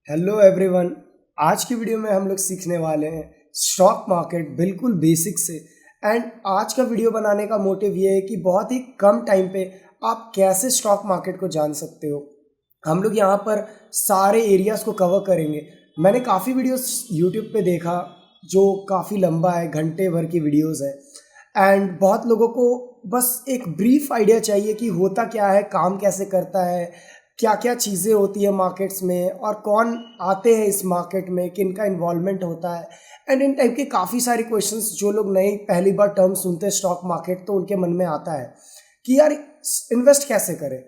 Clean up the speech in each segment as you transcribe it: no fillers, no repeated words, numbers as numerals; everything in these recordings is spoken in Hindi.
Hello everyone. आज की वीडियो में हम लोग सीखने वाले हैं स्टॉक मार्केट बिल्कुल बेसिक से। एंड आज का वीडियो बनाने का मोटिव ये है कि बहुत ही कम टाइम पे आप कैसे स्टॉक मार्केट को जान सकते हो। हम लोग यहाँ पर सारे एरियाज़ को कवर करेंगे। मैंने काफ़ी वीडियोस यूट्यूब पे देखा जो काफ़ी लंबा है, घंटे भर की वीडियोस है। एंड बहुत लोगों को बस एक ब्रीफ आइडिया चाहिए कि होता क्या है, काम कैसे करता है, क्या क्या चीज़ें होती है मार्केट्स में और कौन आते हैं इस मार्केट में, किन का इन्वॉल्वमेंट होता है। एंड इन टाइप के काफ़ी सारे क्वेश्चंस जो लोग नई पहली बार टर्म सुनते हैं स्टॉक मार्केट, तो उनके मन में आता है कि यार इन्वेस्ट कैसे करें,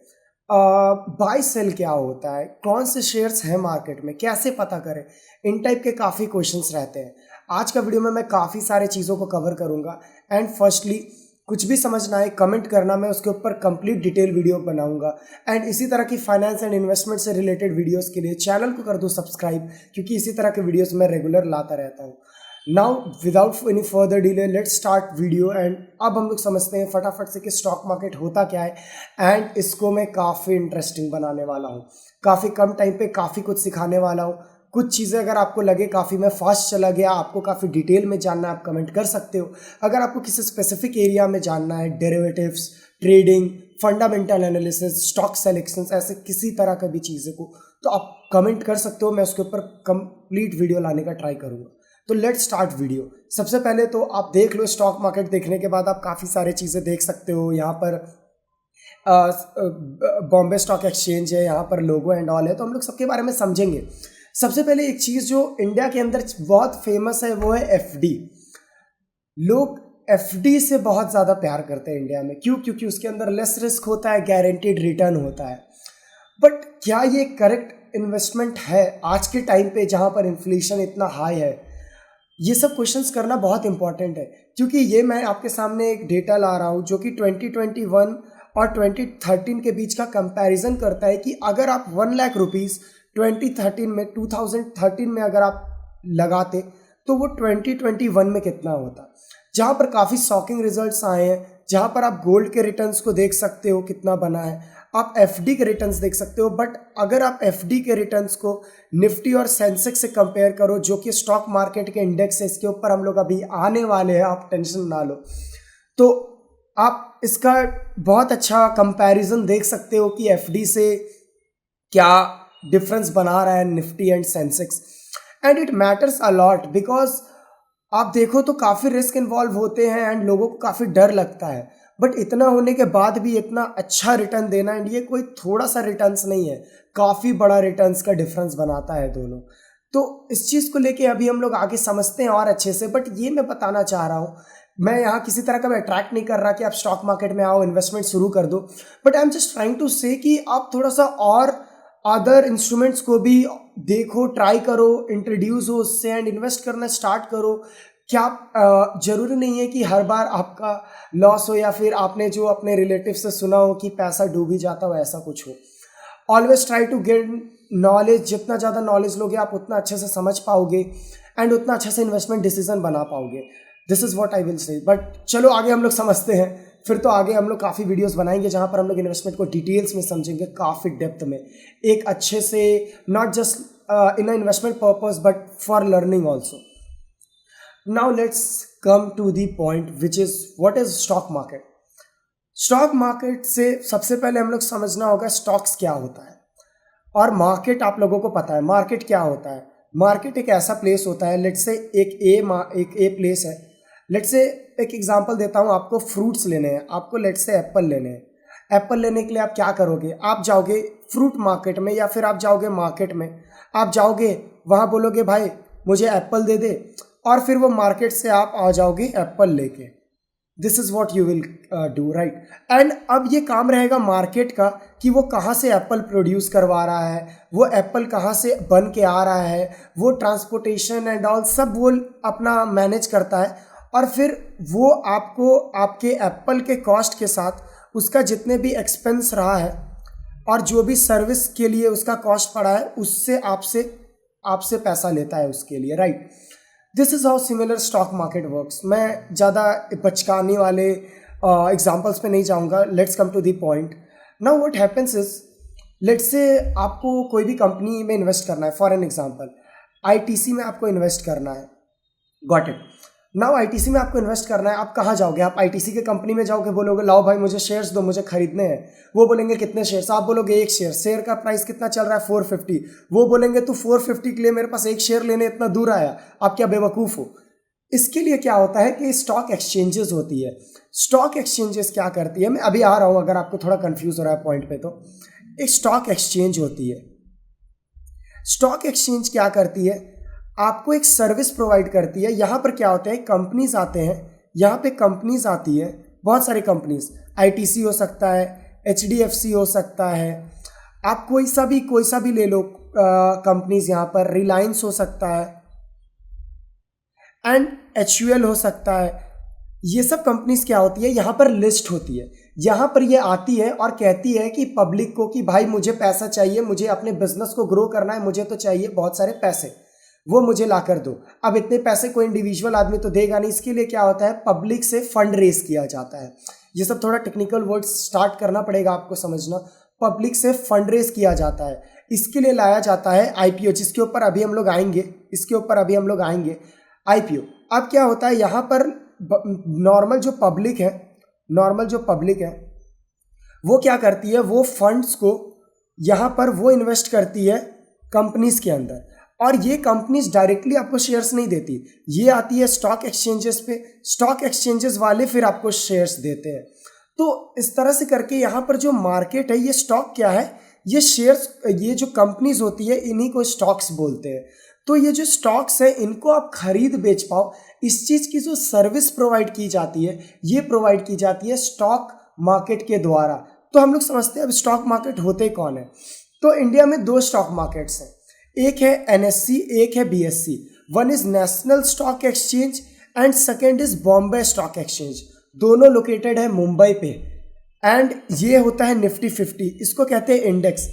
बाय सेल क्या होता है, कौन से शेयर्स हैं मार्केट में, कैसे पता करें। इन टाइप के काफ़ी क्वेश्चंस रहते हैं। आज का वीडियो में मैं काफ़ी सारे चीज़ों को कवर करूँगा। एंड फर्स्टली कुछ भी समझना है कमेंट करना, मैं उसके ऊपर कंप्लीट डिटेल वीडियो बनाऊंगा। एंड इसी तरह की फाइनेंस एंड इन्वेस्टमेंट से रिलेटेड वीडियोस के लिए चैनल को कर दो सब्सक्राइब, क्योंकि इसी तरह के वीडियोस मैं रेगुलर लाता रहता हूँ। Now without any further delay let's start video. And अब हम लोग समझते हैं फटाफट से कि स्टॉक मार्केट होता क्या है। एंड इसको मैं काफ़ी इंटरेस्टिंग बनाने वाला हूँ, काफ़ी कम टाइम पे काफ़ी कुछ सिखाने वाला हूँ। कुछ चीज़ें अगर आपको लगे काफ़ी मैं फास्ट चला गया, आपको काफ़ी डिटेल में जानना है, आप कमेंट कर सकते हो। अगर आपको किसी स्पेसिफिक एरिया में जानना है, derivatives, trading, fundamental analysis, stock selections, ऐसे किसी तरह का भी चीज़ें को, तो आप कमेंट कर सकते हो। मैं उसके ऊपर कंप्लीट वीडियो लाने का ट्राई करूँगा। तो लेट्स स्टार्ट वीडियो। सबसे पहले तो आप देख लो, स्टॉक मार्केट देखने के बाद आप काफ़ी सारी चीज़ें देख सकते हो। यहाँ पर बॉम्बे स्टॉक एक्सचेंज है, यहाँ पर लोगो एंड ऑल है, तो हम लोग सबके बारे में समझेंगे। सबसे पहले एक चीज़ जो इंडिया के अंदर बहुत फेमस है वो है एफडी। लोग एफडी से बहुत ज़्यादा प्यार करते हैं इंडिया में। क्यों? क्योंकि उसके अंदर लेस रिस्क होता है, गारंटीड रिटर्न होता है। बट क्या ये करेक्ट इन्वेस्टमेंट है आज के टाइम पे जहाँ पर इन्फ्लेशन इतना हाई है? ये सब क्वेश्चंस करना बहुत इंपॉर्टेंट है, क्योंकि ये मैं आपके सामने एक डेटा ला रहा हूँ जो कि 2021 और 2013 के बीच का कंपैरिजन करता है कि अगर आप 1 लाख रुपीज़ 2013 में अगर आप लगाते तो वो 2021 में कितना होता। जहाँ पर काफ़ी शॉकिंग रिजल्ट्स आए हैं, जहाँ पर आप गोल्ड के रिटर्न्स को देख सकते हो कितना बना है, आप एफडी के रिटर्न्स देख सकते हो। बट अगर आप एफडी के रिटर्न्स को निफ्टी और सेंसेक्स से कंपेयर करो, जो कि स्टॉक मार्केट के इंडेक्स है, इसके ऊपर हम लोग अभी आने वाले हैं, आप टेंशन ना लो, तो आप इसका बहुत अच्छा कंपैरिजन देख सकते हो कि एफडी से क्या डिफरेंस बना रहा है Nifty and Sensex. And it matters a lot because आप देखो तो काफ़ी रिस्क इन्वॉल्व होते हैं एंड लोगों को काफ़ी डर लगता है। बट इतना होने के बाद भी इतना अच्छा रिटर्न देना, एंड ये कोई थोड़ा सा रिटर्न्स नहीं है, काफ़ी बड़ा रिटर्न्स का डिफरेंस बनाता है दोनों। तो इस चीज़ को लेके अभी हम लोग आगे समझते हैं और अच्छे से। बट ये मैं बताना चाह रहा हूँ, मैं यहाँ किसी तरह का मैं अट्रैक्ट नहीं कर रहा कि आप स्टॉक मार्केट में आओ, इन्वेस्टमेंट शुरू कर दो। But I am just trying to say कि आप थोड़ा सा और अदर इंस्ट्रूमेंट्स को भी देखो, ट्राई करो, इंट्रोड्यूस हो उससे एंड इन्वेस्ट करना स्टार्ट करो। क्या ज़रूरी नहीं है कि हर बार आपका लॉस हो, या फिर आपने जो अपने रिलेटिव से सुना हो कि पैसा डूब ही जाता हो, ऐसा कुछ हो। Always try to get knowledge. जितना ज़्यादा नॉलेज लोगे आप उतना अच्छे से समझ पाओगे एंड उतना अच्छे से इन्वेस्टमेंट डिसीजन बना पाओगे। This is what I will say. But चलो आगे हम लोग समझते हैं। फिर तो आगे हम लोग काफ़ी वीडियोस बनाएंगे जहाँ पर हम लोग इन्वेस्टमेंट को डिटेल्स में समझेंगे, काफ़ी डेप्थ में, एक अच्छे से, not just in investment purpose but for learning also. Now let's come to the point which is what is stock market. Stock market से सबसे पहले हम लोग समझना होगा स्टॉक्स क्या होता है और मार्केट। आप लोगों को पता है मार्केट क्या होता है। मार्केट एक ऐसा प्लेस होता है, लेट्स से एक ए प्लेस है। लेट्स से एक एग्जांपल देता हूँ आपको, फ्रूट्स लेने हैं आपको, लेट्स से एप्पल लेने हैं। एप्पल लेने के लिए आप क्या करोगे? आप जाओगे फ्रूट मार्केट में, या फिर आप जाओगे मार्केट में, आप जाओगे वहाँ बोलोगे भाई मुझे एप्पल दे दे, और फिर वो मार्केट से आप आ जाओगे एप्पल लेके। This is what you will do, right. And अब ये काम रहेगा मार्केट का कि वो कहाँ से एप्पल प्रोड्यूस करवा रहा है, वो एप्पल कहाँ से बन के आ रहा है, वो ट्रांसपोर्टेशन एंड ऑल सब वो अपना मैनेज करता है। और फिर वो आपको आपके एप्पल के कॉस्ट के साथ उसका जितने भी एक्सपेंस रहा है और जो भी सर्विस के लिए उसका कॉस्ट पड़ा है, उससे आपसे आपसे पैसा लेता है उसके लिए, right. This is how similar stock market works. मैं ज़्यादा बचकाने वाले एग्जाम्पल्स पे नहीं जाऊँगा। Let's come to the point. Now what happens is, let's say आपको कोई भी कंपनी में इन्वेस्ट करना है, फॉर एन एग्जांपल आईटीसी में आपको इन्वेस्ट करना है, गॉट इट। नाउ आईटीसी में आपको इन्वेस्ट करना है, आप कहाँ जाओगे? आप आईटीसी के कंपनी में जाओगे, बोलोगे लाओ भाई मुझे शेयर्स दो, मुझे खरीदने हैं। वो बोलेंगे कितने शेयर्स? आप बोलोगे एक शेयर, शेयर का प्राइस कितना चल रहा है 450। वो बोलेंगे तू 450 के लिए मेरे पास एक शेयर लेने इतना दूर आया, आप क्या बेवकूफ़ हो? इसके लिए क्या होता है कि स्टॉक एक्सचेंजेस होती है। स्टॉक एक्सचेंजेस क्या करती है, मैं अभी आ रहा हूँ, अगर आपको थोड़ा कंफ्यूज हो रहा है पॉइंट पे, तो एक स्टॉक एक्सचेंज होती है। स्टॉक एक्सचेंज क्या करती है? आपको एक सर्विस प्रोवाइड करती है। यहाँ पर क्या होता है, कंपनीज आते हैं, यहाँ पे कंपनीज आती है, बहुत सारी कंपनीज, आईटीसी हो सकता है, एचडीएफसी हो सकता है, आप कोई सा भी ले लो कंपनीज, यहाँ पर रिलायंस हो सकता है एंड एचयूएल हो सकता है। ये सब कंपनीज क्या होती है, यहाँ पर लिस्ट होती है, यहाँ पर ये आती है और कहती है कि पब्लिक को कि भाई मुझे पैसा चाहिए, मुझे अपने बिजनेस को ग्रो करना है, मुझे तो चाहिए बहुत सारे पैसे, वो मुझे ला कर दो। अब इतने पैसे कोई इंडिविजुअल आदमी तो देगा नहीं, इसके लिए क्या होता है, पब्लिक से फंड रेज किया जाता है। ये सब थोड़ा टेक्निकल वर्ड स्टार्ट करना पड़ेगा आपको समझना। पब्लिक से फंड रेज किया जाता है, इसके लिए लाया जाता है आईपीओ, जिसके ऊपर अभी हम लोग आएंगे, इसके ऊपर अभी हम लोग आएंगे, आईपीओ। अब क्या होता है, यहाँ पर नॉर्मल जो पब्लिक है वो क्या करती है, वो फंड्स को यहाँ पर वो इन्वेस्ट करती है कंपनीज के अंदर, और ये कंपनीज डायरेक्टली आपको शेयर्स नहीं देती, ये आती है स्टॉक एक्सचेंजेस पे, स्टॉक एक्सचेंजेस वाले फिर आपको शेयर्स देते हैं। तो इस तरह से करके यहाँ पर जो मार्केट है, ये स्टॉक क्या है, ये शेयर्स, ये जो कंपनीज होती है इन्हीं को स्टॉक्स बोलते हैं। तो ये जो स्टॉक्स है इनको आप खरीद बेच पाओ, इस चीज़ की जो सर्विस प्रोवाइड की जाती है, ये प्रोवाइड की जाती है स्टॉक मार्केट के द्वारा। तो हम लोग समझते हैं अब स्टॉक मार्केट होते कौन है। तो इंडिया में दो स्टॉक मार्केट्स हैं, एक है एनएससी, एक है BSc. One is national stock exchange and second is Bombay stock exchange. दोनों लोकेटेड है मुंबई पे, एंड ये होता है निफ्टी 50, इसको कहते हैं इंडेक्स।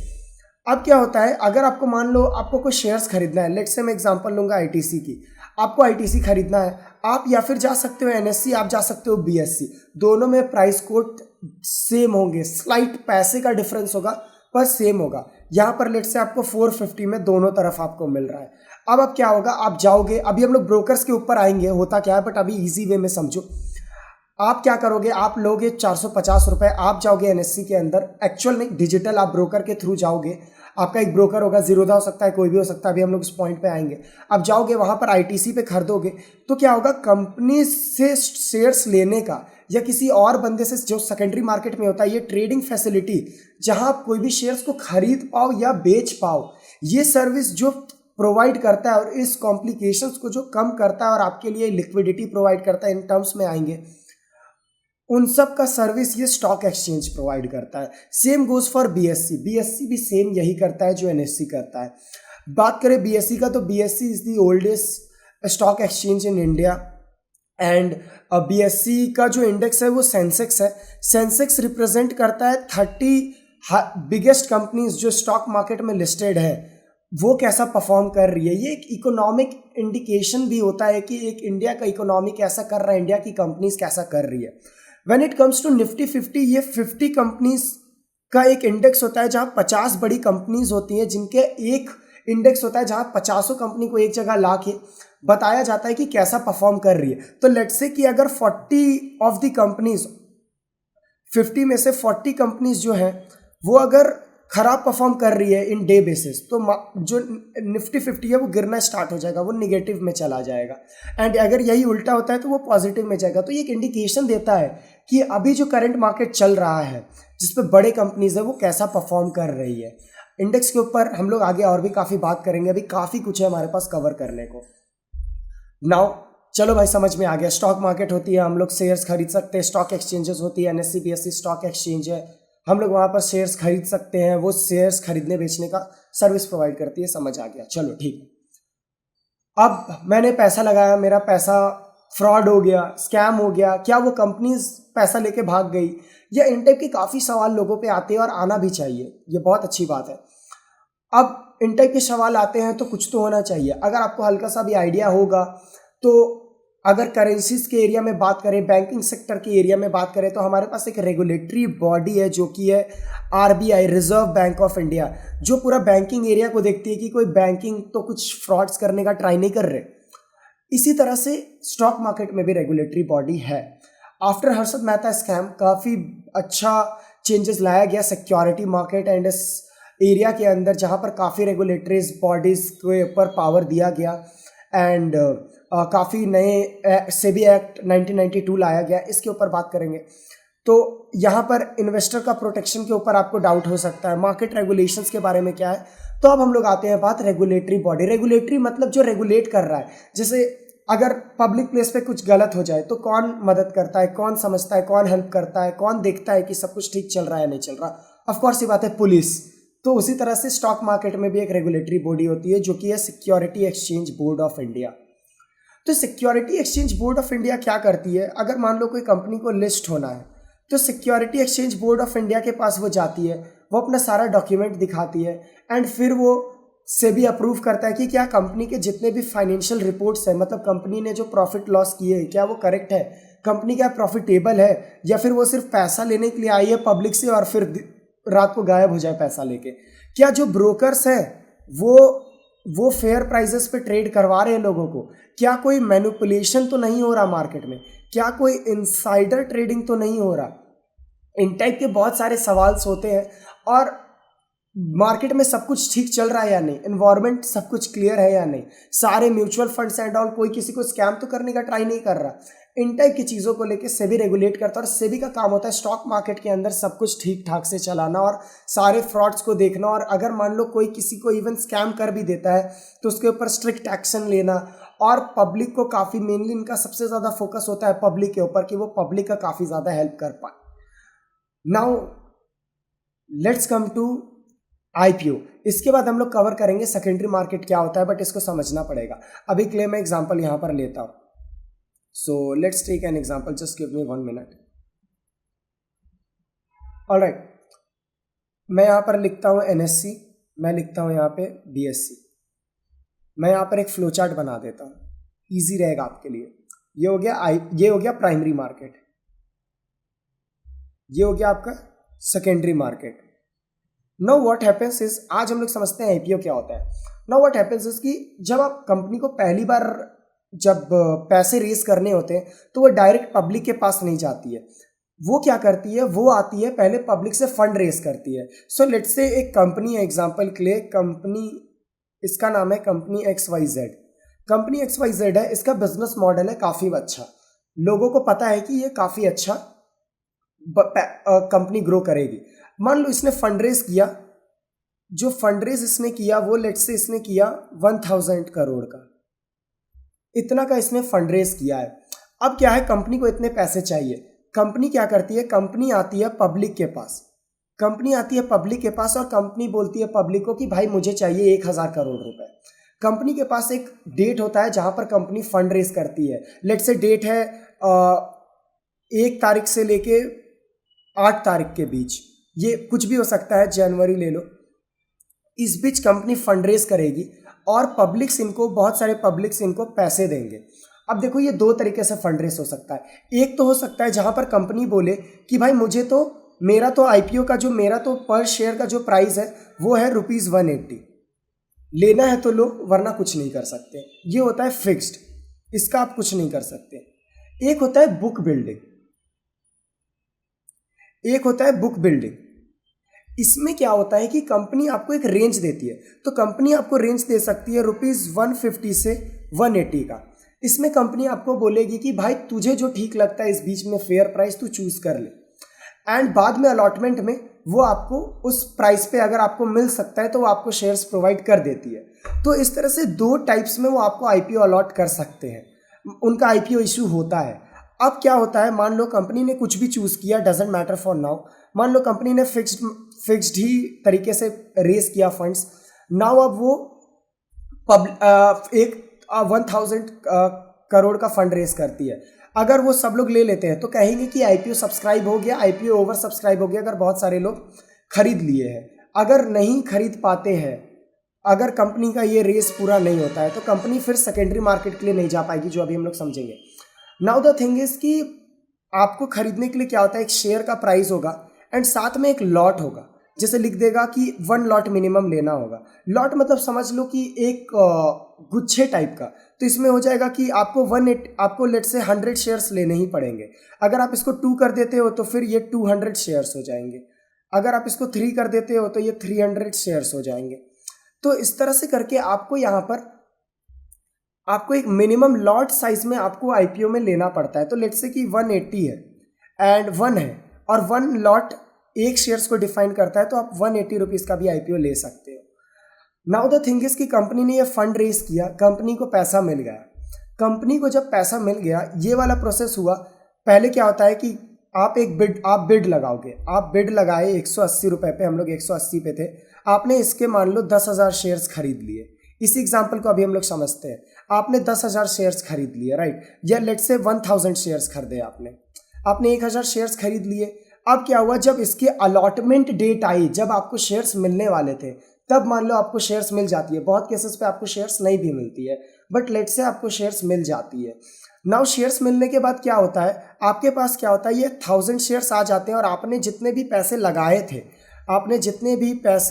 अब क्या होता है, अगर आपको मान लो आपको कोई शेयर्स खरीदना है, लेट्स से मैं एग्जांपल लूंगा आईटीसी की, आपको आईटीसी खरीदना है, आप या फिर जा सकते हो एनएससी, आप जा सकते हो बीएससी, दोनों में प्राइस कोड सेम होंगे, स्लाइट पैसे का डिफरेंस होगा पर सेम होगा। यहाँ पर लेट्स से आपको 450 में दोनों तरफ आपको मिल रहा है। अब क्या होगा, आप जाओगे, अभी हम लोग ब्रोकर्स के ऊपर आएंगे होता क्या है, बट अभी इजी वे में समझो। आप क्या करोगे, आप लोगे 450 रुपये, आप जाओगे एनएससी के अंदर, एक्चुअल नहीं डिजिटल, आप ब्रोकर के थ्रू जाओगे, आपका एक ब्रोकर होगा, जीरोधा हो सकता है, कोई भी हो सकता है, अभी हम लोग इस पॉइंट पे आएंगे। आप जाओगे वहाँ पर आईटीसी पे खरीदोगे, तो क्या होगा, कंपनी से शेयर्स लेने का या किसी और बंदे से जो सेकेंडरी मार्केट में होता है, ये ट्रेडिंग फैसिलिटी, जहाँ आप कोई भी शेयर्स को खरीद पाओ या बेच पाओ, ये सर्विस जो प्रोवाइड करता है और इस कॉम्प्लिकेशंस को जो कम करता है और आपके लिए लिक्विडिटी प्रोवाइड करता है, इन टर्म्स में आएंगे, उन सब का सर्विस ये स्टॉक एक्सचेंज प्रोवाइड करता है। Same goes for BSc, BSc भी सेम यही करता है जो एनएससी करता है। बात करें बीएससी का, तो BSc is the oldest stock exchange in India, and BSc का जो इंडेक्स है वो सेंसेक्स है। सेंसेक्स रिप्रेजेंट करता है 30 बिगेस्ट कंपनीज जो स्टॉक मार्केट में लिस्टेड है, वो कैसा परफॉर्म कर रही है। ये एक इकोनॉमिक इंडिकेशन भी होता है कि एक इंडिया का इकोनॉमी कैसा कर रहा है, इंडिया की कंपनीज कैसा कर रही है। When it comes to Nifty 50, ये 50 कंपनीज का एक इंडेक्स होता है जहाँ 50 बड़ी कंपनीज होती हैं, जिनके एक इंडेक्स होता है जहाँ 50 कंपनी को एक जगह ला के बताया जाता है कि कैसा परफॉर्म कर रही है। तो लेट्स से कि अगर 40 ऑफ द कंपनीज, 50 में से 40 कंपनीज जो हैं वो अगर खराब परफॉर्म कर रही है इन डे बेसिस, तो जो निफ्टी 50 है वो गिरना स्टार्ट हो जाएगा, वो निगेटिव में चला जाएगा। एंड अगर यही उल्टा होता है तो वो पॉजिटिव में जाएगा। तो ये एक इंडिकेशन देता है कि अभी जो करंट मार्केट चल रहा है, जिस पे बड़े कंपनीज है, वो कैसा परफॉर्म कर रही है। इंडेक्स के ऊपर हम लोग आगे और भी काफ़ी बात करेंगे, अभी काफ़ी कुछ है हमारे पास कवर करने को। नाउ चलो भाई, समझ में आ गया। स्टॉक मार्केट होती है, हम लोग शेयर्स खरीद सकते हैं, स्टॉक एक्सचेंजेस होती है, एनएससी बीएससी स्टॉक एक्सचेंज है, हम लोग वहाँ पर शेयर्स खरीद सकते हैं, वो शेयर्स खरीदने बेचने का सर्विस प्रोवाइड करती है। समझ आ गया, चलो ठीक है। अब मैंने पैसा लगाया, मेरा पैसा फ्रॉड हो गया, स्कैम हो गया, क्या वो कंपनीज पैसा लेके भाग गई, या इन टाइप के काफ़ी सवाल लोगों पे आते हैं और आना भी चाहिए, ये बहुत अच्छी बात है। अब इन टाइप के सवाल आते हैं तो कुछ तो होना चाहिए। अगर आपको हल्का सा भी आइडिया होगा तो अगर करेंसीज के एरिया में बात करें, बैंकिंग सेक्टर के एरिया में बात करें, तो हमारे पास एक रेगुलेटरी बॉडी है जो कि है RBI, reserve bank of India, जो पूरा बैंकिंग एरिया को देखती है कि कोई बैंकिंग तो कुछ फ्रॉड्स करने का ट्राई नहीं कर रहे। इसी तरह से स्टॉक मार्केट में भी रेगुलेटरी बॉडी है। आफ्टर हर्षद मेहता स्कैम काफ़ी अच्छा चेंजेस लाया गया सिक्योरिटी मार्केट एंड इस एरिया के अंदर, जहाँ पर काफ़ी रेगुलेटरीज बॉडीज़ के ऊपर पावर दिया गया एंड काफ़ी नए सेबी एक्ट 1992 लाया गया। इसके ऊपर बात करेंगे तो यहाँ पर इन्वेस्टर का प्रोटेक्शन के ऊपर आपको डाउट हो सकता है, मार्केट रेगुलेशंस के बारे में क्या है। तो अब हम लोग आते हैं बात रेगुलेटरी बॉडी। रेगुलेटरी मतलब जो रेगुलेट कर रहा है। जैसे अगर पब्लिक प्लेस पे कुछ गलत हो जाए तो कौन मदद करता है, कौन समझता है, कौन हेल्प करता है, कौन देखता है कि सब कुछ ठीक चल रहा है नहीं चल रहा? ऑफ कोर्स ये बात है, पुलिस। तो उसी तरह से स्टॉक मार्केट में भी एक रेगुलेटरी बॉडी होती है जो कि है security exchange board of India. तो security exchange board of India क्या करती है? अगर मान लो कोई कंपनी को लिस्ट होना है तो security exchange board of India के पास वो जाती है, वो अपना सारा डॉक्यूमेंट दिखाती है एंड फिर वो सेबी अप्रूव करता है कि क्या कंपनी के जितने भी फाइनेंशियल रिपोर्ट्स हैं, मतलब कंपनी ने जो प्रॉफिट लॉस किए हैं क्या वो करेक्ट है, कंपनी क्या प्रॉफिटेबल है, या फिर वो सिर्फ पैसा लेने के लिए आई है पब्लिक से और फिर रात को गायब हो जाए पैसा लेके। क्या जो ब्रोकर्स हैं वो फेयर प्राइसेस पे ट्रेड करवा रहे हैं लोगों को? क्या कोई मैनिपुलेशन तो नहीं हो रहा मार्केट में? क्या कोई इनसाइडर ट्रेडिंग तो नहीं हो रहा? इन टाइप के बहुत सारे सवाल होते हैं। और मार्केट में सब कुछ ठीक चल रहा है या नहीं, एनवायरनमेंट सब कुछ क्लियर है या नहीं, सारे म्यूचुअल फंड्स एंड ऑल, कोई किसी को स्कैम तो करने का ट्राई नहीं कर रहा। इन टाइप की चीज़ों को लेके सेबी रेगुलेट करता है और सेबी का काम होता है स्टॉक मार्केट के अंदर सब कुछ ठीक ठाक से चलाना और सारे फ्रॉड्स को देखना। और अगर मान लो कोई किसी को इवन स्कैम कर भी देता है तो उसके ऊपर स्ट्रिक्ट एक्शन लेना। और पब्लिक को काफ़ी, मेनली इनका सबसे ज़्यादा फोकस होता है पब्लिक के ऊपर कि वो पब्लिक का काफ़ी ज़्यादा हेल्प कर पाए। Now let's come to IPO. इसके बाद हम लोग कवर करेंगे सेकेंडरी मार्केट क्या होता है, बट इसको समझना पड़ेगा। अभी के लिए मैं एग्जांपल यहाँ पर लेता हूँ। So let's take an example, just give me 1 minute. Alright, मैं यहाँ पर लिखता हूँ एनएससी, मैं लिखता हूँ यहाँ पे बीएससी। मैं यहाँ पर एक फ्लो चार्ट बना देता हूँ, ईजी रहेगा आपके लिए। ये हो गया प्राइमरी मार्केट, ये हो गया आपका secondary market. Now what happens is, आज हम लोग समझते हैं आईपीओ क्या होता है। नाउ व्हाट हैपेंस इज कि जब आप कंपनी को पहली बार जब पैसे रेज करने होते हैं तो वो डायरेक्ट पब्लिक के पास नहीं जाती है। वो क्या करती है, वो आती है पहले पब्लिक से फंड रेज करती है। सो लेट्स से एक कंपनी है, एग्जांपल के लिए कंपनी, इसका नाम है कंपनी XYZ। कंपनी XYZ है, इसका बिजनेस मॉडल है काफ़ी अच्छा, लोगों को पता है कि ये काफ़ी अच्छा कंपनी ग्रो करेगी। मान लो इसने फंड रेज किया, जो फंड रेज इसने किया वो लेट्स से इसने किया 1000 करोड़ का, इतना का इसने फंड रेज किया है। अब क्या है, कंपनी को इतने पैसे चाहिए। कंपनी क्या करती है, कंपनी आती है पब्लिक के पास, कंपनी आती है पब्लिक के पास और कंपनी बोलती है पब्लिक को कि भाई मुझे चाहिए 1000 करोड़ रुपए। कंपनी के पास एक डेट होता है जहां पर कंपनी फंड रेज करती है। लेट्स से डेट है 1 तारीख से लेके 8 तारीख के बीच, ये कुछ भी हो सकता है, जनवरी ले लो। इस बीच कंपनी फंड रेज करेगी और पब्लिक्स इनको, बहुत सारे पब्लिक्स इनको पैसे देंगे। अब देखो ये 2 तरीके से फंड रेज हो सकता है। एक तो हो सकता है जहां पर कंपनी बोले कि भाई मुझे तो, मेरा तो आईपीओ का जो, मेरा तो पर शेयर का जो प्राइस है वो है ₹180, लेना है तो लो वरना कुछ नहीं कर सकते। ये होता है फिक्स्ड, इसका आप कुछ नहीं कर सकते। एक होता है बुक बिल्डिंग, एक होता है बुक बिल्डिंग। इसमें क्या होता है कि कंपनी आपको एक रेंज देती है, तो कंपनी आपको रेंज दे सकती है ₹150 से 180 का। इसमें कंपनी आपको बोलेगी कि भाई तुझे जो ठीक लगता है इस बीच में फेयर प्राइस तू चूज कर ले, एंड बाद में अलॉटमेंट में वो आपको उस प्राइस पे अगर आपको मिल सकता है तो वो आपको शेयर्स प्रोवाइड कर देती है। तो इस तरह से 2 टाइप्स में वो आपको आईपीओ अलॉट कर सकते हैं, उनका आईपीओ इशू होता है। अब क्या होता है, मान लो कंपनी ने कुछ भी चूज किया, डजेंट मैटर फॉर नाउ, मान लो कंपनी ने फिक्स्ड ही तरीके से रेस किया फंड्स। नाउ अब वो एक 1000 करोड़ का फंड रेस करती है। अगर वो सब लोग ले लेते हैं तो कहेंगे कि आईपीओ सब्सक्राइब हो गया, आईपीओ ओवर सब्सक्राइब हो गया, अगर बहुत सारे लोग खरीद लिए हैं। अगर नहीं खरीद पाते हैं, अगर कंपनी का ये रेस पूरा नहीं होता है तो कंपनी फिर सेकेंडरी मार्केट के लिए नहीं जा पाएगी, जो अभी हम लोग समझेंगे। नाउ द थिंग इज कि आपको खरीदने के लिए क्या होता है, एक शेयर का प्राइस होगा एंड साथ में एक लॉट होगा। जैसे लिख देगा कि 1 लॉट मिनिमम लेना होगा। लॉट मतलब समझ लो कि एक गुच्छे टाइप का। तो इसमें हो जाएगा कि आपको लेट से 100 शेयर्स लेने ही पड़ेंगे। अगर आप इसको 2 कर देते हो तो फिर ये 200 शेयर्स हो जाएंगे। अगर आप इसको 3 कर देते हो तो ये 300 शेयर्स हो जाएंगे। तो इस तरह से करके आपको यहाँ पर आपको एक मिनिमम लॉट साइज में आपको आईपीओ में लेना पड़ता है। तो लेट्स से कि 180 है एंड 1 है और 1 लॉट एक शेयर्स को डिफाइन करता है, तो आप 180 रुपीज़ का भी आईपीओ ले सकते हो। नाउ द थिंग इज कि कंपनी ने ये फंड रेज किया, कंपनी को पैसा मिल गया। कंपनी को जब पैसा मिल गया, ये वाला प्रोसेस हुआ। पहले क्या होता है कि आप बिड लगाओगे। आप बिड लगाए 180 रुपये पे, हम लोग 180 पे थे। आपने इसके मान लो 10,000 शेयर्स खरीद लिए। इसी एग्जाम्पल को अभी हम लोग समझते हैं। आपने 10,000 शेयर्स खरीद लिए, राइट, या लेट से 1000 शेयर्स खरीदे आपने 1000 शेयर्स खरीद लिए। अब क्या हुआ, जब इसके अलॉटमेंट डेट आई, जब आपको शेयर्स मिलने वाले थे, तब मान लो आपको शेयर्स मिल जाती है। बहुत केसेस पे आपको शेयर्स नहीं भी मिलती है, बट लेट से आपको शेयर्स मिल जाती है। नाउ शेयर्स मिलने के बाद क्या होता है, आपके पास क्या होता है, ये 1000 शेयर्स आ जाते हैं और आपने जितने भी पैसे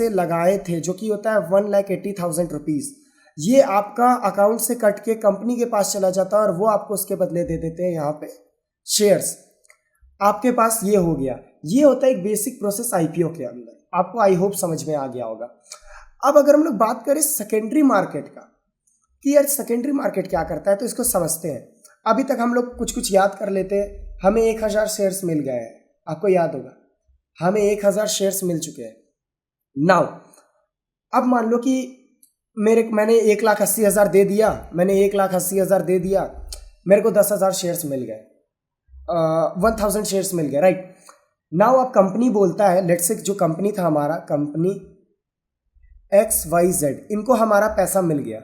लगाए थे जो कि होता है 1,80,000 रुपीज़, ये आपका अकाउंट से कट के कंपनी के पास चला जाता है और वो आपको उसके बदले दे देते हैं यहाँ पे शेयर्स। आपके पास ये हो गया। ये होता है एक बेसिक प्रोसेस आईपीओ के अंदर। आपको आई होप समझ में आ गया होगा। अब अगर हम लोग बात करें सेकेंडरी मार्केट का कि यार सेकेंडरी मार्केट क्या करता है, तो इसको समझते हैं। अभी तक हम लोग कुछ याद कर लेते हैं। हमें 1000 शेयर्स मिल गए हैं, आपको याद होगा, हमें 1000 शेयर्स मिल चुके हैं। नाउ अब मान लो कि मैंने 1,80,000 दे दिया, मेरे को 10,000 शेयर्स मिल गए, 1000 शेयर्स मिल गए, राइट। नाउ अब कंपनी बोलता है, लेट्स से जो कंपनी था हमारा, कंपनी XYZ, इनको हमारा पैसा मिल गया।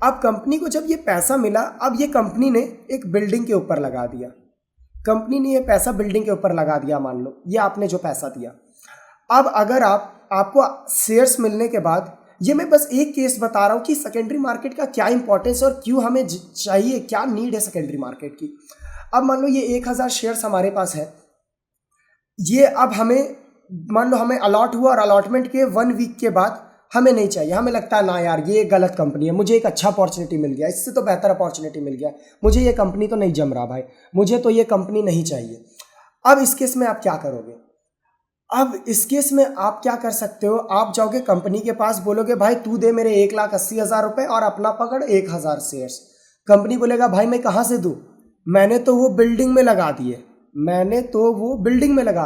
अब कंपनी को जब ये पैसा मिला, अब ये कंपनी ने एक बिल्डिंग के ऊपर लगा दिया। कंपनी ने ये पैसा बिल्डिंग के ऊपर लगा दिया। मान लो ये आपने जो पैसा दिया। अब अगर आपको शेयर्स मिलने के बाद, ये मैं बस एक केस बता रहा हूँ कि सेकेंडरी मार्केट का क्या इंपॉर्टेंस और क्यों हमें चाहिए, क्या नीड है सेकेंडरी मार्केट की। अब मान लो ये 1000 शेयर्स हमारे पास है, ये अब हमें मान लो हमें अलॉट हुआ और अलॉटमेंट के 1 वीक के बाद हमें नहीं चाहिए। हमें लगता है ना यार ये गलत कंपनी है, मुझे एक अच्छा अपॉर्चुनिटी मिल गया, इससे तो बेहतर अपॉर्चुनिटी मिल गया, मुझे ये कंपनी तो नहीं जम रहा भाई, मुझे तो ये कंपनी नहीं चाहिए। अब इस केस में आप क्या करोगे? अब इस केस में आप क्या कर सकते हो, आप जाओगे कंपनी के पास, बोलोगे भाई तू दे मेरे 1,80,000 रुपये और अपना पकड़ 1000 शेयर्स। कंपनी बोलेगा भाई मैं कहाँ से दूँ, मैंने तो वो बिल्डिंग में लगा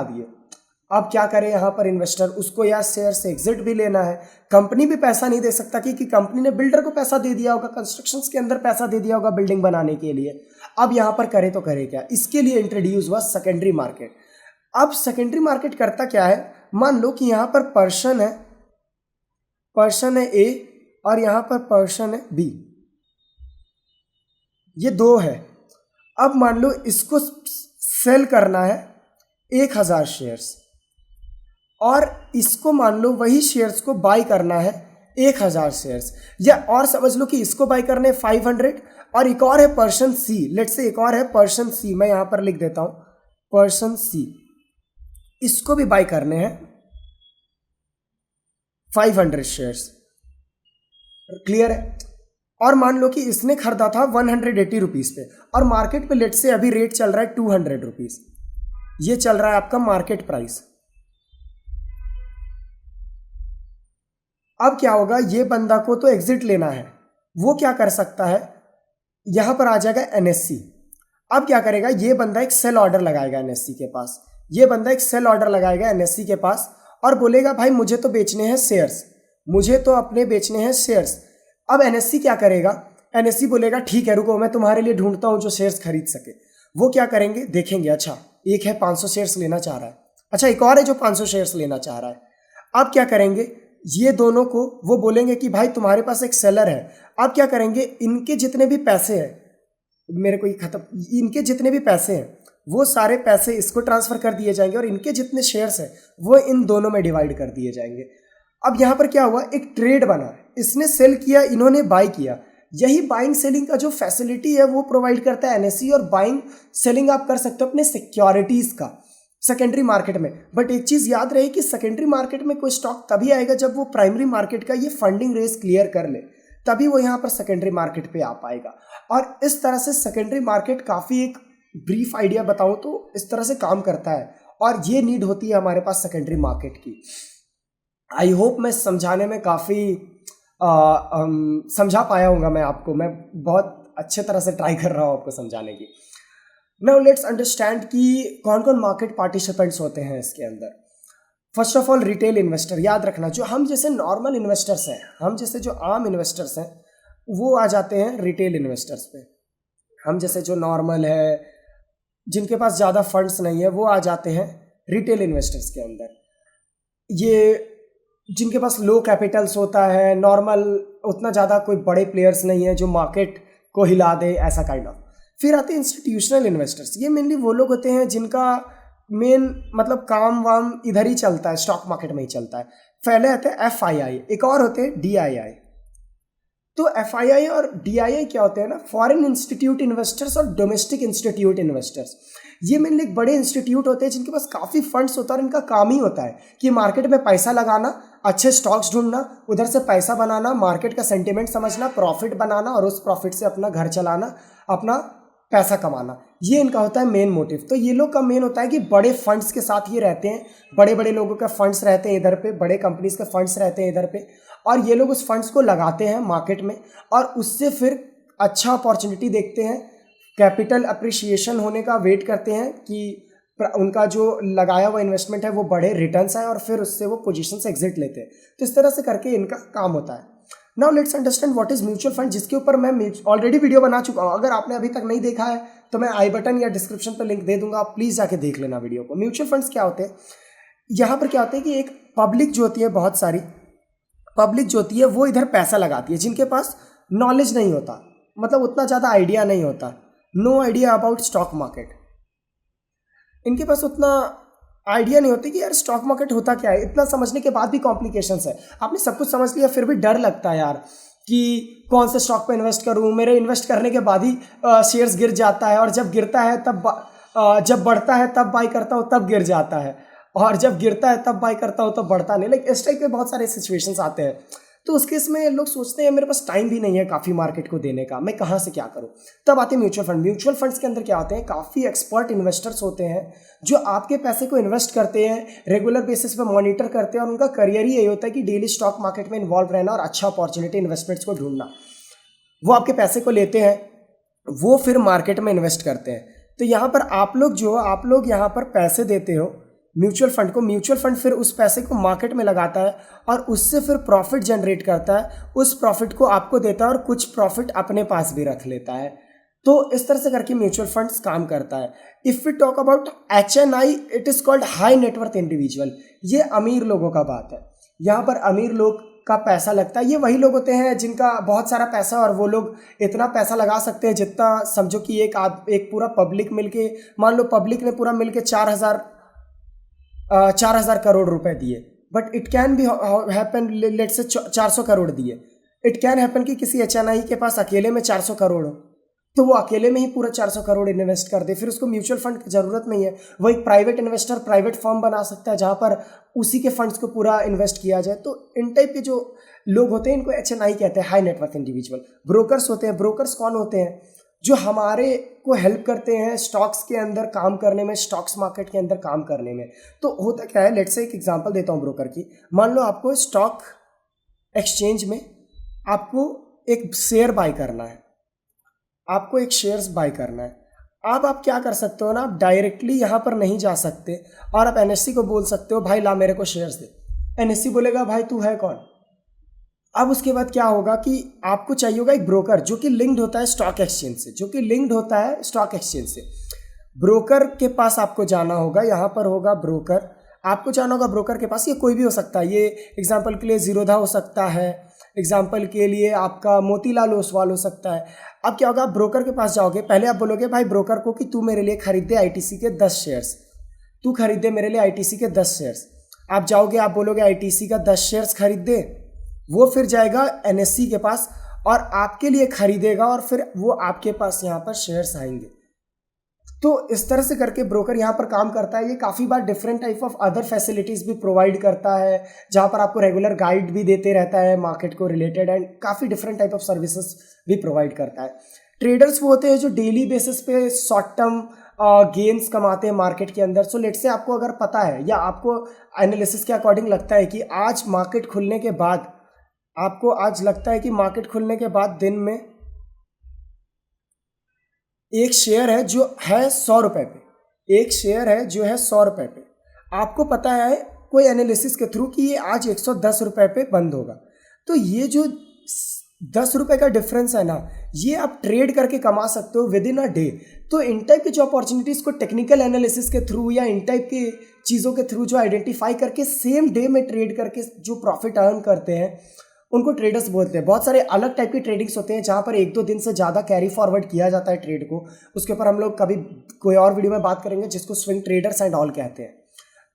दिए। अब क्या करे यहाँ पर इन्वेस्टर, उसको यार शेयर से एग्जिट भी लेना है। कंपनी भी पैसा नहीं दे सकता क्योंकि कंपनी ने बिल्डर को पैसा दे दिया होगा, कंस्ट्रक्शंस के अंदर पैसा दे दिया होगा बिल्डिंग बनाने के लिए। अब यहाँ पर करे तो करे क्या, इसके लिए इंट्रोड्यूस हुआ सेकेंडरी मार्केट। अब सेकेंडरी मार्केट करता क्या है, मान लो कि यहाँ पर पर्सन है ए और यहाँ पर पर्सन है बी, ये 2 है। अब मान लो इसको सेल करना है 1000 शेयर्स और इसको मान लो वही शेयर्स को बाय करना है 1000 शेयर्स, या और समझ लो कि इसको बाय करने 500 और एक और है पर्सन सी, लेट्स से एक और है पर्सन सी, मैं यहाँ पर लिख देता हूँ पर्सन सी, इसको भी बाय करने हैं 500 शेयर्स। क्लियर है? और मान लो कि इसने खरीदा था 180 रुपीज़ पे और मार्केट पे लेट से अभी रेट चल रहा है 200 रुपीज़, ये चल रहा है आपका मार्केट प्राइस। अब क्या होगा, ये बंदा को तो एग्जिट लेना है, वो क्या कर सकता है, यहां पर आ जाएगा NSE। अब क्या करेगा, ये बंदा एक सेल ऑर्डर लगाएगा NSE के पास, और बोलेगा भाई मुझे तो बेचने हैं शेयर्स, अब NSE क्या करेगा, NSE बोलेगा ठीक है रुको मैं तुम्हारे लिए ढूंढता हूं जो शेयर्स खरीद सके। वो क्या करेंगे, देखेंगे अच्छा एक है 500 शेयर्स लेना चाह रहा है, अच्छा एक और है जो 500 शेयर्स लेना चाह रहा है। अब क्या करेंगे, ये दोनों को वो बोलेंगे कि भाई तुम्हारे पास एक सेलर है। अब क्या करेंगे, इनके जितने भी पैसे हैं वो सारे पैसे इसको ट्रांसफर कर दिए जाएंगे और इनके जितने शेयर्स हैं वो इन दोनों में डिवाइड कर दिए जाएंगे। अब यहाँ पर क्या हुआ, एक ट्रेड बना, इसने सेल किया, इन्होंने बाय किया, यही बाइंग सेलिंग का जो फैसिलिटी है वो प्रोवाइड करता है एनएससी, और बाइंग सेलिंग आप कर सकते हो अपने सिक्योरिटीज़ का सेकेंडरी मार्केट में। बट एक चीज़ याद रहे कि सेकेंडरी मार्केट में कोई स्टॉक तभी आएगा जब वो प्राइमरी मार्केट का ये फंडिंग रेस क्लियर कर ले, तभी वो यहाँ पर सेकेंडरी मार्केट पे आ पाएगा। और इस तरह से सेकेंडरी मार्केट काफ़ी एक ब्रीफ आइडिया बताऊँ तो इस तरह से काम करता है, और ये नीड होती है हमारे पास सेकेंडरी मार्केट की। आई होप मैं समझाने में काफ़ी समझा पाया हूँगा मैं आपको। मैं बहुत अच्छे तरह से ट्राई कर रहा हूँ आपको समझाने की। नाउ लेट्स अंडरस्टैंड कि कौन कौन मार्केट पार्टिसिपेंट्स होते हैं इसके अंदर। First of all retail investor, याद रखना जो हम जैसे नॉर्मल इन्वेस्टर्स हैं, हम जैसे जो आम इन्वेस्टर्स हैं वो आ जाते हैं रिटेल इन्वेस्टर्स पे। हम जैसे जो नॉर्मल है, जिनके पास ज़्यादा फंड्स नहीं है, वो आ जाते हैं रिटेल इन्वेस्टर्स के अंदर। ये जिनके पास लो कैपिटल्स होता है, नॉर्मल उतना ज़्यादा कोई बड़े प्लेयर्स नहीं है जो मार्केट को हिला दे, ऐसा काइंड ऑफ। फिर आते हैं इंस्टीट्यूशनल इन्वेस्टर्स। ये मेनली वो लोग होते हैं जिनका मेन मतलब काम वाम इधर ही चलता है, स्टॉक मार्केट में ही चलता है। पहले आते हैं FII, एक और होते हैं DII। तो FII और DII क्या होते हैं ना, फॉरेन इंस्टीट्यूट इन्वेस्टर्स और डोमेस्टिक इंस्टीट्यूट इन्वेस्टर्स। ये मेनली एक बड़े इंस्टीट्यूट होते हैं जिनके पास काफ़ी फंड्स होता है, और इनका काम ही होता है कि मार्केट में पैसा लगाना, अच्छे स्टॉक्स ढूंढना, उधर से पैसा बनाना, मार्केट का सेंटिमेंट समझना, प्रॉफिट बनाना, और उस प्रॉफिट से अपना घर चलाना, अपना पैसा कमाना। ये इनका होता है मेन मोटिव। तो ये लोग का मेन होता है कि बड़े फंड्स के साथ ये रहते हैं, बड़े बड़े लोगों के फंड्स रहते हैं इधर पे, बड़े कंपनीज के फंड्स रहते हैं इधर पे, और ये लोग उस फंड्स को लगाते हैं मार्केट में, और उससे फिर अच्छा अपॉर्चुनिटी देखते हैं, कैपिटल अप्रिशिएशन होने का वेट करते हैं कि उनका जो लगाया हुआ इन्वेस्टमेंट है वो बड़े रिटर्न्स आए, और फिर उससे वो पोजीशन से एग्जिट लेते हैं। तो इस तरह से करके इनका काम होता है। Now let's understand what is mutual fund, जिसके ऊपर मैं ऑलरेडी वीडियो बना चुका हूँ। अगर आपने अभी तक नहीं देखा है तो मैं आई बटन या डिस्क्रिप्शन पर लिंक दे दूंगा, आप प्लीज़ जाके देख लेना वीडियो को। म्यूचुअल फंड्स क्या होते हैं, यहाँ पर क्या होता है कि एक पब्लिक जो होती है, बहुत सारी पब्लिक जो होती है वो इधर पैसा लगाती है, जिनके पास नॉलेज नहीं होता, मतलब उतना ज़्यादा आइडिया नहीं होता, no idea about stock market. इनके पास उतना आइडिया नहीं होती कि यार स्टॉक मार्केट होता क्या है। इतना समझने के बाद भी कॉम्प्लिकेशंस है। आपने सब कुछ समझ लिया फिर भी डर लगता है यार कि कौन से स्टॉक पे इन्वेस्ट करूं, मेरे इन्वेस्ट करने के बाद ही शेयर्स गिर जाता है, और जब गिरता है तब जब बढ़ता है तब बाई करता हूँ तब गिर जाता है, और जब गिरता है तब बाई करता हूँ तब बढ़ता नहीं। लाइक इस टाइप के बहुत सारे सिचुएशंस आते हैं। तो उस केस में लोग सोचते हैं मेरे पास टाइम भी नहीं है काफ़ी मार्केट को देने का, मैं कहाँ से क्या करूँ। तब आते हैं म्यूचुअल फंड। म्यूचुअल फंड्स के अंदर क्या होते हैं, काफ़ी एक्सपर्ट इन्वेस्टर्स होते हैं जो आपके पैसे को इन्वेस्ट करते हैं, रेगुलर बेसिस पे मॉनिटर करते हैं, और उनका करियर ही यही होता है कि डेली स्टॉक मार्केट में इन्वॉल्व रहना और अच्छा अपॉर्चुनिटी इन्वेस्टमेंट्स को ढूंढना। वो आपके पैसे को लेते हैं, वो फिर मार्केट में इन्वेस्ट करते हैं। तो यहाँ पर आप लोग यहाँ पर पैसे देते हो म्यूचुअल फंड को, म्यूचुअल फंड फिर उस पैसे को मार्केट में लगाता है और उससे फिर प्रॉफिट जनरेट करता है, उस प्रॉफिट को आपको देता है और कुछ प्रॉफिट अपने पास भी रख लेता है। तो इस तरह से करके म्यूचुअल फंड्स काम करता है। If we talk about HNI, it is called high net worth individual. ये अमीर लोगों का बात है, यहाँ पर अमीर लोग का पैसा लगता है। ये वही लोग होते हैं जिनका बहुत सारा पैसा, और वो लोग इतना पैसा लगा सकते हैं जितना समझो कि एक पूरा पब्लिक मिलके, मान लो पब्लिक ने पूरा मिलके 4,000 करोड़ रुपए दिए, but it can be happen let's say 400 crore दिए। इट कैन हैपन कि किसी HNI के पास अकेले में 400 करोड़ हो, तो वो अकेले में ही पूरा 400 करोड़ इन्वेस्ट कर दे, फिर उसको म्यूचुअल फंड की ज़रूरत नहीं है। वो एक प्राइवेट इन्वेस्टर प्राइवेट फर्म बना सकता है जहाँ पर उसी के फंड्स को पूरा इन्वेस्ट किया जाए। तो इन टाइप के जो लोग होते हैं इनको HNI कहते हैं, हाई नेटवर्थ इंडिविजुअल। ब्रोकर्स होते हैं। ब्रोकर्स कौन होते हैं, जो हमारे को हेल्प करते हैं स्टॉक्स के अंदर काम करने में, स्टॉक्स मार्केट के अंदर काम करने में। तो होता क्या है, लेट्स से एक एग्जांपल देता हूँ ब्रोकर की। मान लो आपको स्टॉक एक्सचेंज में आपको एक शेयर बाय करना है, आपको एक शेयर्स बाय करना है। अब आप क्या कर सकते हो ना, आप डायरेक्टली यहाँ पर नहीं जा सकते और आप NSE को बोल सकते हो भाई ला मेरे को शेयर्स दे। NSE बोलेगा भाई तू है कौन। अब उसके बाद क्या होगा कि आपको चाहिए होगा एक ब्रोकर जो कि लिंक्ड होता है स्टॉक एक्सचेंज से, ब्रोकर के पास आपको जाना होगा। यहाँ पर होगा ब्रोकर, आपको जाना होगा ब्रोकर के पास। ये कोई भी हो सकता है, ये एग्जांपल के लिए जीरोधा हो सकता है, एग्जांपल के लिए आपका मोतीलाल ओसवाल हो सकता है। अब क्या होगा, आप ब्रोकर के पास जाओगे, पहले आप बोलोगे भाई ब्रोकर को कि तू मेरे लिए खरीद दे ITC के 10 शेयर्स, तू खरीद दे मेरे लिए ITC के 10 शेयर्स। आप जाओगे, आप बोलोगे ITC का 10 शेयर्स खरीद दे, वो फिर जाएगा NSE के पास और आपके लिए खरीदेगा और फिर वो आपके पास यहाँ पर शेयर्स आएंगे। तो इस तरह से करके ब्रोकर यहाँ पर काम करता है। ये काफ़ी बार different type of other facilities भी प्रोवाइड करता है, जहाँ पर आपको रेगुलर गाइड भी देते रहता है मार्केट को रिलेटेड, एंड काफ़ी डिफरेंट टाइप ऑफ सर्विसेज भी प्रोवाइड करता है। ट्रेडर्स वो होते हैं जो डेली बेसिस पे शॉर्ट टर्म गेन्स कमाते हैं मार्केट के अंदर। सो लेट से आपको अगर पता है या आपको एनालिसिस के अकॉर्डिंग लगता है कि आज मार्केट खुलने के बाद, आपको आज लगता है कि मार्केट खुलने के बाद दिन में एक शेयर है जो है 100 रुपये पे, एक शेयर है जो है 100 रुपये पे, आपको पता है कोई एनालिसिस के थ्रू कि ये आज 110 रुपये पे बंद होगा। तो ये जो 10 रुपये का डिफरेंस है ना, ये आप ट्रेड करके कमा सकते हो विद इन अ डे। तो इन टाइप की जो अपॉर्चुनिटीज़ को टेक्निकल एनालिसिस के थ्रू या इन टाइप की चीज़ों के थ्रू जो आइडेंटिफाई करके सेम डे में ट्रेड करके जो प्रॉफिट अर्न करते हैं उनको ट्रेडर्स बोलते हैं। बहुत सारे अलग टाइप के ट्रेडिंग्स होते हैं जहाँ पर 1-2 दिन से ज़्यादा कैरी फॉरवर्ड किया जाता है ट्रेड को। उसके ऊपर हम लोग कभी कोई और वीडियो में बात करेंगे, जिसको स्विंग ट्रेडर्स एंड ऑल कहते हैं।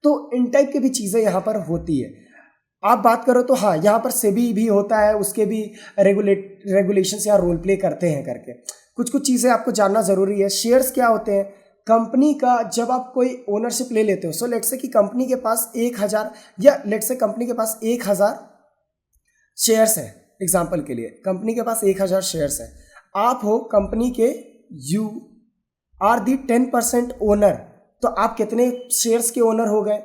तो इन टाइप की भी चीज़ें यहाँ पर होती है। आप बात करो तो हाँ, यहाँ पर सेबी भी होता है, उसके भी रेगुलेशंस या रोल प्ले करते हैं करके। कुछ कुछ चीज़ें आपको जानना ज़रूरी है। शेयर्स क्या होते हैं कंपनी का, जब आप कोई ओनरशिप ले लेते हो। सो लेट्स से कि कंपनी के पास 1000 या लेट्स से कंपनी के पास 1000 शेयर्स है, एग्जाम्पल के लिए कंपनी के पास 1000 शेयर्स है। आप हो कंपनी के, यू आर दी 10% ओनर। तो आप कितने शेयर्स के ओनर हो गए?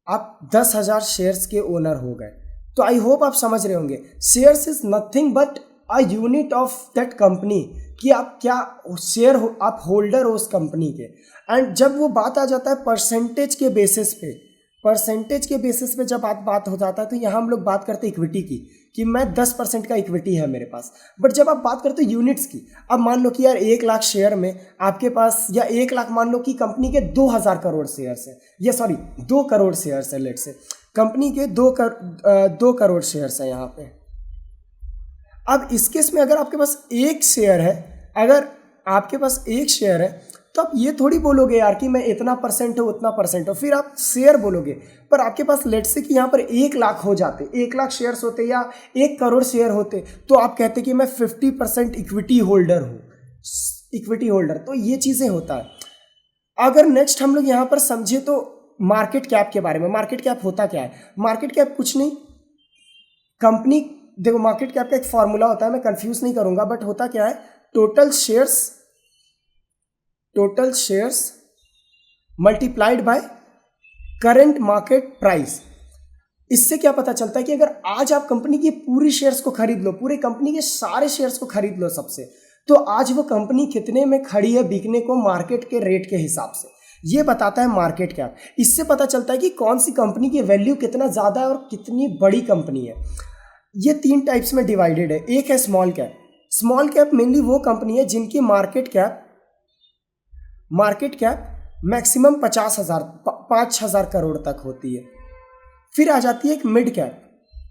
आप 10,000 शेयर्स के ओनर हो गए। तो आई होप आप समझ रहे होंगे, shares is nothing but a unit of that company, कि आप क्या शेयर हो, आप होल्डर हो उस कंपनी के। एंड जब वो बात आ जाता है परसेंटेज के बेसिस पे, परसेंटेज के बेसिस पे जब बात हो जाता है, तो यहाँ हम लोग बात करते हैं इक्विटी की, कि मैं 10% का इक्विटी है मेरे पास। बट जब आप बात करते हो यूनिट्स की, अब मान लो कि यार 1 लाख शेयर में आपके पास, या 1 लाख मान लो कि कंपनी के 2000 करोड़ शेयर्स है, या सॉरी 2 करोड़ शेयर्स है, लेट से कंपनी के 2 करोड़ शेयर्स है यहाँ पे। अब इस केस में अगर आपके पास एक शेयर है, अगर आपके पास एक शेयर है, तो आप ये थोड़ी बोलोगे यार कि मैं इतना परसेंट हूँ उतना परसेंट हूँ, फिर आप शेयर बोलोगे। पर आपके पास लेट से कि यहाँ पर 1 लाख हो जाते, 1 लाख शेयर्स होते या 1 करोड़ शेयर होते, तो आप कहते कि मैं 50% इक्विटी होल्डर हूँ, इक्विटी होल्डर। तो ये चीज़ें होता है। अगर नेक्स्ट हम लोग यहाँ पर समझे तो मार्केट कैप के बारे में। मार्केट कैप होता क्या है? मार्केट कैप कुछ नहीं, कंपनी, देखो मार्केट कैप का एक फॉर्मूला होता है, मैं कंफ्यूज नहीं करूंगा, बट होता क्या है, total shares multiplied by current market price. इससे क्या पता चलता है कि अगर आज आप कंपनी की पूरी शेयर्स को खरीद लो, पूरे कंपनी के सारे शेयर्स को खरीद लो सबसे, तो आज वो कंपनी कितने में खड़ी है बिकने को मार्केट के रेट के हिसाब से, ये बताता है मार्केट कैप। इससे पता चलता है कि कौन सी कंपनी की वैल्यू कितना ज़्यादा है और कितनी बड़ी कंपनी है। ये 3 टाइप्स में डिवाइडेड है। एक है small cap. Small cap mainly वो कंपनी है जिनकी मार्केट कैप मैक्सिमम 5,000 करोड़ तक होती है। फिर आ जाती है एक mid cap.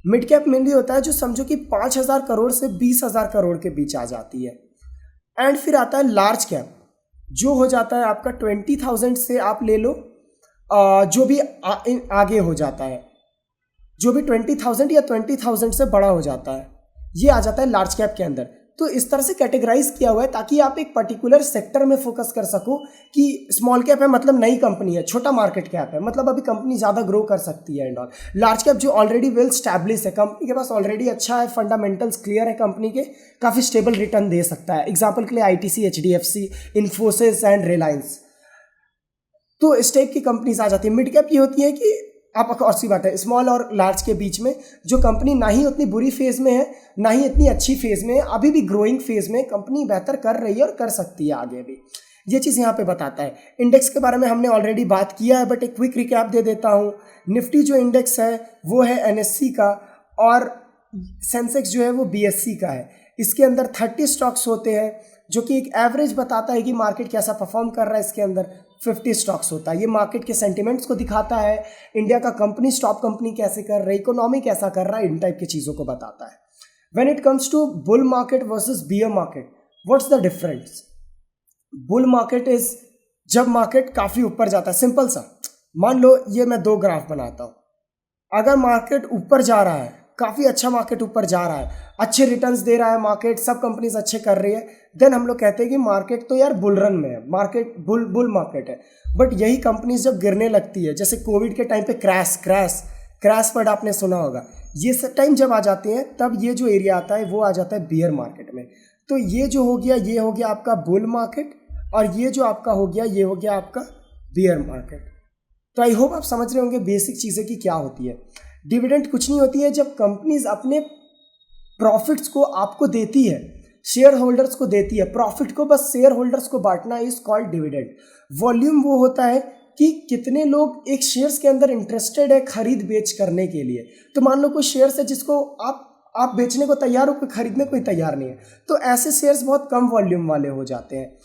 Mid cap mainly होता है जो समझो कि 5,000 करोड़ से 20,000 करोड़ के बीच आ जाती है। एंड फिर आता है लार्ज कैप, जो हो जाता है आपका 20,000 से आप ले लो, जो भी आगे हो जाता है, जो भी 20,000 या 20,000 से बड़ा हो जाता है, ये आ जाता है लार्ज कैप के अंदर। तो इस तरह से कैटेगराइज किया हुआ है ताकि आप एक पर्टिकुलर सेक्टर में फोकस कर सको कि स्मॉल कैप है मतलब नई कंपनी है, छोटा मार्केट कैप है मतलब अभी कंपनी ज़्यादा ग्रो कर सकती है एंड ऑल। लार्ज कैप जो ऑलरेडी वेल स्टैब्लिश है, कंपनी के पास ऑलरेडी अच्छा है, फंडामेंटल्स क्लियर है कंपनी के, काफ़ी स्टेबल रिटर्न दे सकता है। एग्जाम्पल के लिए ITC, HDFC, Infosys and Reliance. तो इस टाइप की कंपनीज आ जाती है। मिड कैप ये होती है कि आप, और सी बात है, स्मॉल और लार्ज के बीच में जो कंपनी ना ही उतनी बुरी फेज में है ना ही इतनी अच्छी फेज में है, अभी भी ग्रोइंग फेज में कंपनी बेहतर कर रही है और कर सकती है आगे भी, ये चीज़ यहाँ पे बताता है। इंडेक्स के बारे में हमने ऑलरेडी बात किया है, बट एक क्विक रिकैप दे देता हूँ। निफ्टी जो इंडेक्स है वो है NSE का, और सेंसेक्स जो है वो BSE का है। इसके अंदर 30 स्टॉक्स होते हैं, जो कि एक एवरेज बताता है कि मार्केट कैसा परफॉर्म कर रहा है। इसके अंदर 50 स्टॉक्स होता है, ये मार्केट के सेंटिमेंट्स को दिखाता है, इंडिया का कंपनी स्टॉक कंपनी कैसे कर रही है, इकोनॉमी कैसा कर रहा है, इन टाइप की चीज़ों को बताता है। When it comes to bull market versus bear market, what's the difference? Bull market is जब मार्केट काफ़ी ऊपर जाता है। सिंपल सा, मान लो ये मैं 2 ग्राफ बनाता हूँ। अगर मार्केट ऊपर जा रहा है काफ़ी अच्छा मार्केट ऊपर जा रहा है, अच्छे रिटर्न्स दे रहा है मार्केट, सब कंपनीज अच्छे कर रही है, देन हम लोग कहते हैं कि मार्केट तो यार बुल रन में है, मार्केट बुल मार्केट है। बट यही कंपनीज जब गिरने लगती है, जैसे कोविड के टाइम पे क्रैश वर्ड आपने सुना होगा, ये सब टाइम जब आ जाते हैं तब ये जो एरिया आता है वो आ जाता है बियर मार्केट में। तो ये जो हो गया, ये हो गया आपका बुल मार्केट, और ये जो आपका हो गया, ये हो गया आपका बियर मार्केट। तो आई होप आप समझ रहे होंगे बेसिक चीज़ें कि क्या होती है। डिविडेंड कुछ नहीं होती है, जब कंपनीज अपने प्रॉफिट्स को आपको देती है, शेयर होल्डर्स को देती है, प्रॉफिट को बस शेयर होल्डर्स को बांटना इज कॉल्ड डिविडेंड। वॉल्यूम वो होता है कि कितने लोग एक शेयर्स के अंदर इंटरेस्टेड है खरीद बेच करने के लिए। तो मान लो कोई शेयर्स है जिसको आप बेचने को तैयार हो, कोई खरीदने कोई तैयार नहीं है, तो ऐसे शेयर्स बहुत कम वॉल्यूम वाले हो जाते हैं।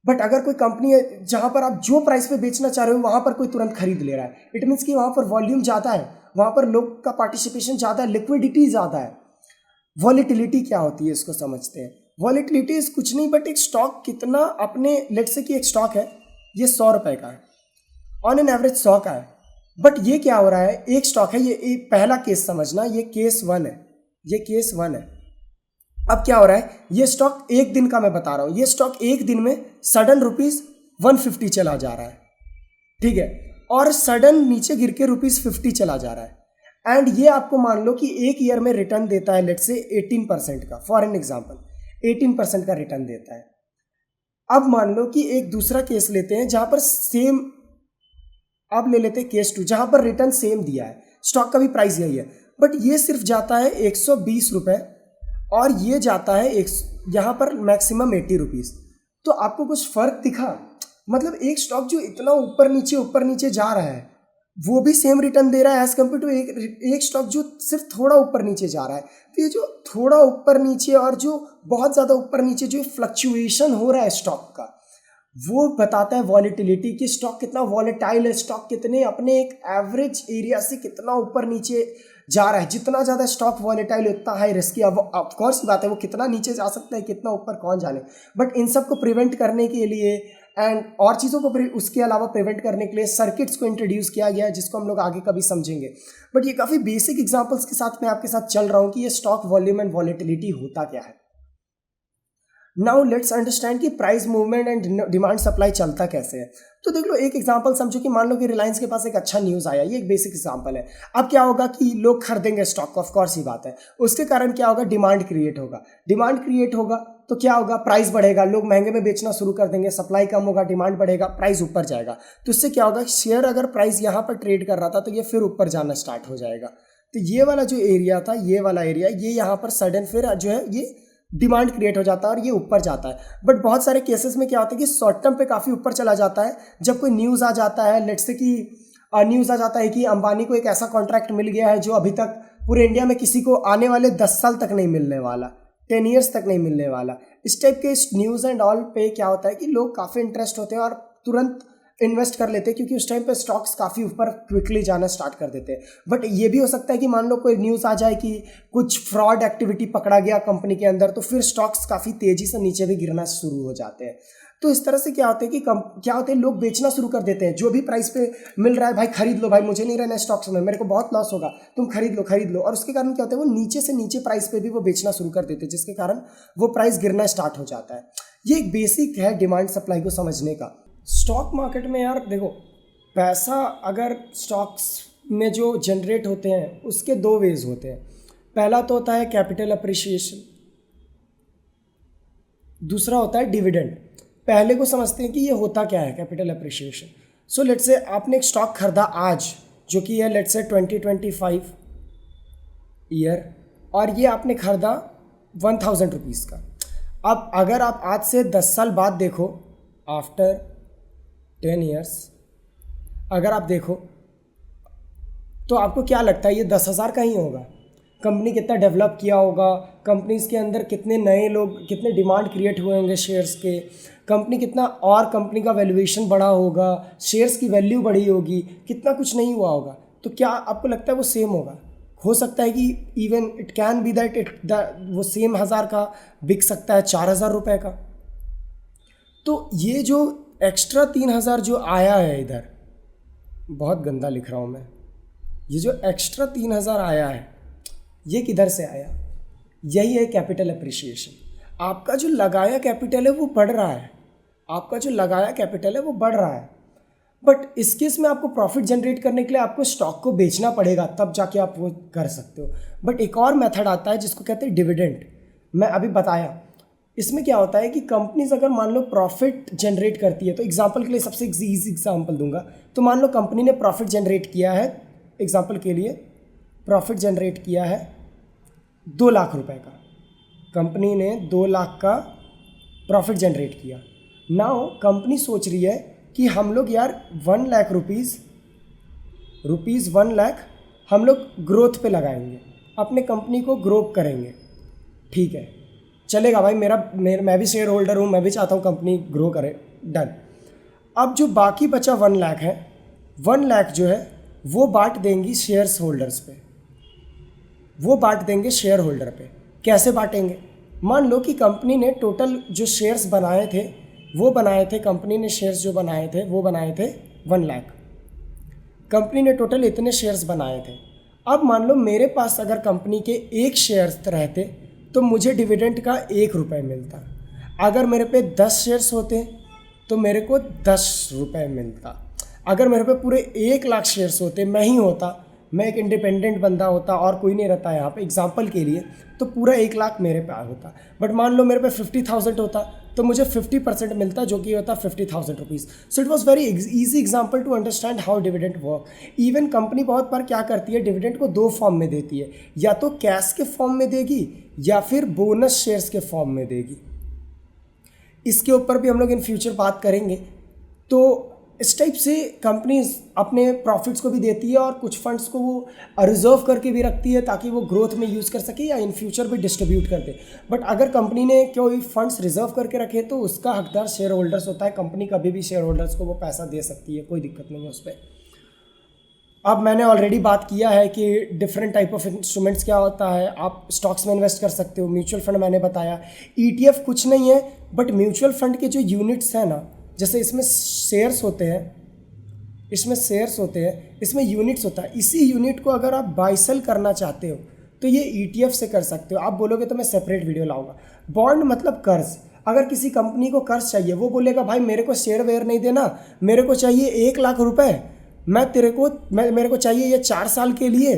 बट अगर कोई कंपनी है जहां पर आप जो प्राइस पे बेचना चाह रहे हो वहां पर कोई तुरंत खरीद ले रहा है, इट मीन्स कि वहां पर वॉल्यूम ज़्यादा है, वहां पर लोग का पार्टिसिपेशन ज़्यादा है, लिक्विडिटी ज़्यादा है। वॉलेटिलिटी क्या होती है इसको समझते हैं। वॉलेटिलिटी इज कुछ नहीं बट एक स्टॉक कितना अपने, लेट्स से कि एक स्टॉक है ये 100 रुपए का है, ऑन एन एवरेज 100 का है, बट ये क्या हो रहा है, एक स्टॉक है, ये पहला केस समझना, ये केस 1 है, ये केस 1 है। अब क्या हो रहा है, ये स्टॉक एक दिन का मैं बता रहा हूं, ये स्टॉक एक दिन में सडन ₹150 चला जा रहा है, ठीक है, और सडन नीचे गिर के ₹50 चला जा रहा है, एंड ये आपको मान लो कि एक ईयर में रिटर्न देता है लेट्स से 18% का, फॉर एन एग्जांपल 18% का रिटर्न देता है। अब मान लो कि एक दूसरा केस लेते हैं जहां पर सेम, अब ले लेते हैं केस 2 जहां पर रिटर्न सेम दिया है, स्टॉक का भी प्राइस यही है, बट ये सिर्फ जाता है 120 रुपए और ये जाता है यहाँ पर मैक्सिमम 80 रुपीज़। तो आपको कुछ फर्क दिखा, मतलब एक स्टॉक जो इतना ऊपर नीचे जा रहा है वो भी सेम रिटर्न दे रहा है एज कम्पेयर टू एक स्टॉक जो सिर्फ थोड़ा ऊपर नीचे जा रहा है। तो ये जो थोड़ा ऊपर नीचे और जो बहुत ज़्यादा ऊपर नीचे जो फ्लक्चुएशन हो रहा है स्टॉक का, वो बताता है वॉलेटिलिटी कि स्टॉक कितना वॉलेटाइल है, स्टॉक कितने अपने एक एवरेज एरिया से कितना ऊपर नीचे जा रहा है। जितना ज़्यादा स्टॉक वॉलेटाइल उतना हाई रिस्क है। अब ऑफ कोर्स बात है वो कितना नीचे जा सकता है कितना ऊपर कौन जाने, बट इन सब को प्रिवेंट करने के लिए एंड और चीज़ों को उसके अलावा प्रिवेंट करने के लिए सर्किट्स को इंट्रोड्यूस किया गया है, जिसको हम लोग आगे कभी समझेंगे। बट ये काफ़ी बेसिक एग्जांपल्स के साथ मैं आपके साथ चल रहा हूँ कि ये स्टॉक वॉल्यूम एंड वॉलेटिलिटी होता क्या है। नाउ लेट्स अंडरस्टैंड कि price movement and demand supply चलता कैसे है। तो देख लो एक एग्जांपल समझो कि मान लो कि रिलायंस के पास एक अच्छा न्यूज़ आया, ये एक बेसिक एग्जांपल है। अब क्या होगा कि लोग खरीदेंगे स्टॉक, ऑफ कोर्स ही बात है, उसके कारण क्या होगा, डिमांड क्रिएट होगा। डिमांड क्रिएट होगा तो क्या होगा, प्राइस बढ़ेगा, लोग महंगे में बेचना शुरू कर देंगे, सप्लाई कम होगा, डिमांड बढ़ेगा, प्राइस ऊपर जाएगा। तो इससे क्या होगा, शेयर अगर प्राइस यहाँ पर ट्रेड कर रहा था तो ये फिर ऊपर जाना स्टार्ट हो जाएगा। तो ये वाला जो एरिया था, ये वाला एरिया, ये यहाँ पर सडन फिर जो है ये डिमांड क्रिएट हो जाता है और ये ऊपर जाता है। बट बहुत सारे केसेस में क्या होता है कि शॉर्ट टर्म पे काफ़ी ऊपर चला जाता है। जब कोई न्यूज़ आ जाता है, लेट्स से कि न्यूज़ आ जाता है कि अंबानी को एक ऐसा कॉन्ट्रैक्ट मिल गया है जो अभी तक पूरे इंडिया में किसी को आने वाले 10 साल तक नहीं मिलने वाला, 10 ईयर्स तक नहीं मिलने वाला। इस टाइप के न्यूज़ एंड ऑल पे क्या होता है कि लोग काफ़ी इंटरेस्ट होते हैं और तुरंत इन्वेस्ट कर लेते हैं, क्योंकि उस टाइम पे स्टॉक्स काफ़ी ऊपर क्विकली जाना स्टार्ट कर देते हैं। बट ये भी हो सकता है कि मान लो कोई न्यूज़ आ जाए कि कुछ फ्रॉड एक्टिविटी पकड़ा गया कंपनी के अंदर, तो फिर स्टॉक्स काफ़ी तेज़ी से नीचे भी गिरना शुरू हो जाते हैं। तो इस तरह से क्या होता है कि क्या होता है, लोग बेचना शुरू कर देते हैं। जो भी प्राइस पे मिल रहा है, भाई खरीद लो, भाई मुझे नहीं रहना स्टॉक्स में, मेरे को बहुत लॉस होगा, तुम खरीद लो। और उसके कारण क्या होता है, वो नीचे से नीचे प्राइस पे भी वो बेचना शुरू कर देते हैं, जिसके कारण वो प्राइस गिरना स्टार्ट हो जाता है। ये एक बेसिक है डिमांड सप्लाई को समझने का। स्टॉक मार्केट में यार देखो, पैसा अगर स्टॉक्स में जो जनरेट होते हैं उसके 2 वेज होते हैं। पहला तो होता है कैपिटल अप्रिशिएशन, दूसरा होता है डिविडेंड। पहले को समझते हैं कि ये होता क्या है capital appreciation. So let's say आपने एक स्टॉक खरीदा आज, जो कि है लेट्स से 2025 ईयर, और ये आपने खरीदा 1000 रुपीज़ का। अब अगर आप आज से 10 साल बाद देखो, आफ्टर 10 ईयर्स अगर आप देखो, तो आपको क्या लगता है ये 10,000 का ही होगा? कंपनी कितना डेवलप किया होगा, कंपनीज के अंदर कितने नए लोग, कितने डिमांड क्रिएट हुए होंगे शेयर्स के, कंपनी कितना और कंपनी का वैल्यूएशन बढ़ा होगा, शेयर्स की वैल्यू बढ़ी होगी, कितना कुछ नहीं हुआ होगा। तो क्या आपको लगता है वो सेम होगा? हो सकता है कि even it can be that वो सेम 1000 का बिक सकता है 4000 रुपये का। तो ये जो एक्स्ट्रा 3000 जो आया है इधर, बहुत गंदा लिख रहा हूँ मैं, ये जो एक्स्ट्रा 3000 आया है, ये किधर से आया? यही है कैपिटल अप्रिशिएशन। आपका जो लगाया कैपिटल है वो बढ़ रहा है, आपका जो लगाया कैपिटल है वो बढ़ रहा है, बट इस केस में आपको प्रॉफिट जनरेट करने के लिए आपको स्टॉक को बेचना पड़ेगा, तब जाके आप वो कर सकते हो। बट एक और मेथड आता है जिसको कहते हैं डिविडेंड, मैं अभी बताया। इसमें क्या होता है कि कंपनीज अगर मान लो प्रॉफिट जनरेट करती है, तो एग्जांपल के लिए सबसे ईजी एग्जांपल दूंगा, तो मान लो कंपनी ने प्रॉफिट जनरेट किया है, एग्जांपल के लिए प्रॉफिट जनरेट किया है 2 लाख रुपए का, कंपनी ने 2 लाख का प्रॉफिट जनरेट किया। नाउ कंपनी सोच रही है कि हम लोग यार 1 लाख रुपीज़ 1 लाख हम लोग ग्रोथ पे लगाएंगे, अपने कंपनी को ग्रो करेंगे। ठीक है, चलेगा भाई, मैं भी शेयर होल्डर हूँ, मैं भी चाहता हूँ कंपनी ग्रो करे, डन। अब जो बाकी बचा 1 लाख है, 1 लाख जो है वो बांट देंगी शेयर्स होल्डर्स पे, वो बांट देंगे शेयर होल्डर पे। कैसे बांटेंगे? मान लो कि कंपनी ने टोटल जो शेयर्स बनाए थे वो बनाए थे, कंपनी ने शेयर्स जो बनाए थे वो बनाए थे 1 लाख, कंपनी ने टोटल इतने शेयर्स बनाए थे। अब मान लो मेरे पास अगर कंपनी के 1 शेयर्स रहते तो मुझे डिविडेंड का 1 रुपये मिलता। अगर मेरे पे 10 शेयर्स होते तो मेरे को 10 रुपये मिलता। अगर मेरे पे पूरे 1 लाख शेयर्स होते, मैं ही होता, मैं एक इंडिपेंडेंट बंदा होता और कोई नहीं रहता यहाँ पे एग्जांपल के लिए, तो पूरा 1 लाख मेरे पे होता। बट मान लो मेरे पे 50,000 होता तो मुझे 50% मिलता, जो कि होता 50,000 rupees. So it was very easy example to understand how dividend work. Even company बहुत बार क्या करती है, डिविडेंड को 2 फॉर्म में देती है, या तो कैश के फॉर्म में देगी या फिर बोनस शेयर्स के फॉर्म में देगी। इसके ऊपर भी हम लोग इन फ्यूचर बात करेंगे। तो इस टाइप से कंपनीज अपने प्रॉफिट्स को भी देती है और कुछ फंड्स को वो रिजर्व करके भी रखती है ताकि वो ग्रोथ में यूज़ कर सके या इन फ्यूचर भी डिस्ट्रीब्यूट कर दे। बट अगर कंपनी ने कोई फंड्स रिजर्व करके रखे तो उसका हकदार शेयर होल्डर्स होता है, कंपनी कभी भी शेयर होल्डर्स को वो पैसा दे सकती है, कोई दिक्कत नहीं है उस पर। अब मैंने ऑलरेडी बात किया है कि डिफरेंट टाइप ऑफ इंस्ट्रूमेंट्स क्या होता है। आप स्टॉक्स में इन्वेस्ट कर सकते हो, म्यूचुअल फंड मैंने बताया, ETF कुछ नहीं है, बट म्यूचुअल फंड के जो यूनिट्स हैं ना, जैसे इसमें शेयर्स होते हैं, इसमें यूनिट्स होता है। इसी यूनिट को अगर आप बाय सेल करना चाहते हो तो ये ETF से कर सकते हो। आप बोलोगे तो मैं सेपरेट वीडियो लाऊंगा। बॉन्ड मतलब कर्ज। अगर किसी कंपनी को कर्ज चाहिए, वो बोलेगा भाई मेरे को शेयर वेयर नहीं देना, मेरे को चाहिए 1 लाख रुपए, मेरे को चाहिए ये 4 साल के लिए,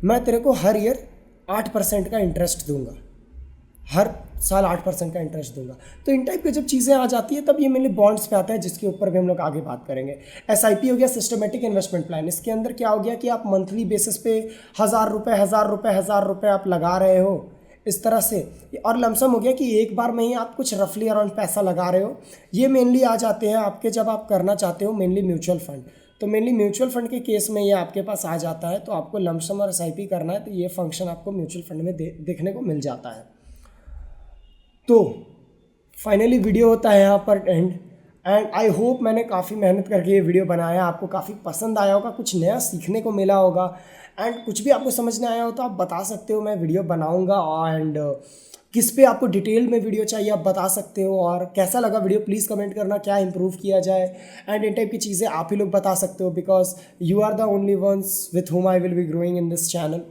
मैं तेरे को हर ईयर 8% का इंटरेस्ट दूंगा, हर साल 8% का इंटरेस्ट दूंगा। तो इन टाइप की जब चीज़ें आ जाती है तब ये मेनली बॉन्ड्स पे आता है, जिसके ऊपर भी हम लोग आगे बात करेंगे। SIP हो गया, सिस्टमेटिक इन्वेस्टमेंट प्लान। इसके अंदर क्या हो गया कि आप मंथली बेसिस पे 1,000 रुपये आप लगा रहे हो इस तरह से, और लमसम हो गया कि एक बार में ही आप कुछ रफली अराउंड पैसा लगा रहे हो। ये मेनली आ जाते हैं आपके, जब आप करना चाहते हो मेनली म्यूचुअल फंड। तो मेनली म्यूचुअल फंड के केस में ये आपके पास आ जाता है, तो आपको लमसम और SIP करना है तो ये फंक्शन आपको म्यूचुअल फंड में देखने को मिल जाता है। तो फाइनली वीडियो होता है यहाँ पर एंड आई होप मैंने काफ़ी मेहनत करके ये वीडियो बनाया, आपको काफ़ी पसंद आया होगा, कुछ नया सीखने को मिला होगा, एंड कुछ भी आपको समझ में आया हो तो आप बता सकते हो, मैं वीडियो बनाऊँगा। एंड किस पे आपको डिटेल में वीडियो चाहिए आप बता सकते हो, और कैसा लगा वीडियो प्लीज़ कमेंट करना, क्या इंप्रूव किया जाए, एंड इन टाइप की चीज़ें आप ही लोग बता सकते हो, because you are the only ones with whom I will be growing in this channel.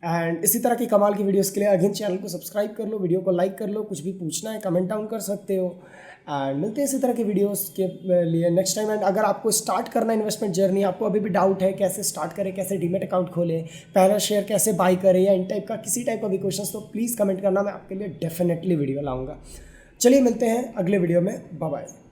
And इसी तरह की कमाल की वीडियोस के लिए अगेन चैनल को सब्सक्राइब कर लो, वीडियो को लाइक कर लो, कुछ भी पूछना है कमेंट डाउन कर सकते हो, एंड मिलते हैं इसी तरह के वीडियोस के लिए नेक्स्ट टाइम। एंड अगर आपको स्टार्ट करना है इन्वेस्टमेंट जर्नी, आपको अभी भी डाउट है कैसे स्टार्ट करें, कैसे डीमेट अकाउंट खोलें, पहला शेयर कैसे बाई करें, या इन टाइप का किसी टाइप का भी क्वेश्चन, तो प्लीज़ कमेंट करना, मैं आपके लिए डेफिनेटली वीडियो लाऊंगा। चलिए मिलते हैं अगले वीडियो में, बाय बाय।